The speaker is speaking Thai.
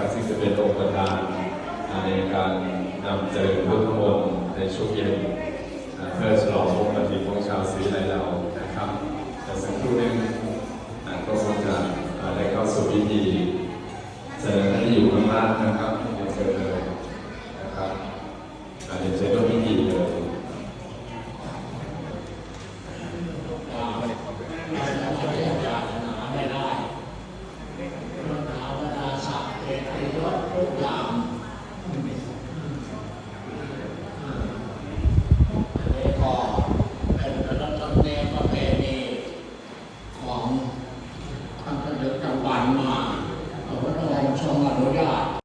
นะครับซึ่งจะเป็นองค์ประธานในการนำเจริญพุทธมนต์ในช่วงเย็นเพื่อฉลองวันปฏิบัติของชาวศรีไลเรานะครับแต่สักครู่หนึ่งก็คงจะได้เข้าสู่พิธีเจริญท่านที่อยู่ข้างล่างนะครับเดี๋ยวเจอเลยนะครับเดี๋ยวเจอร่วมพิธีเลยของทางเดินจังหวัดมาพระองค์ทรงอนุญาต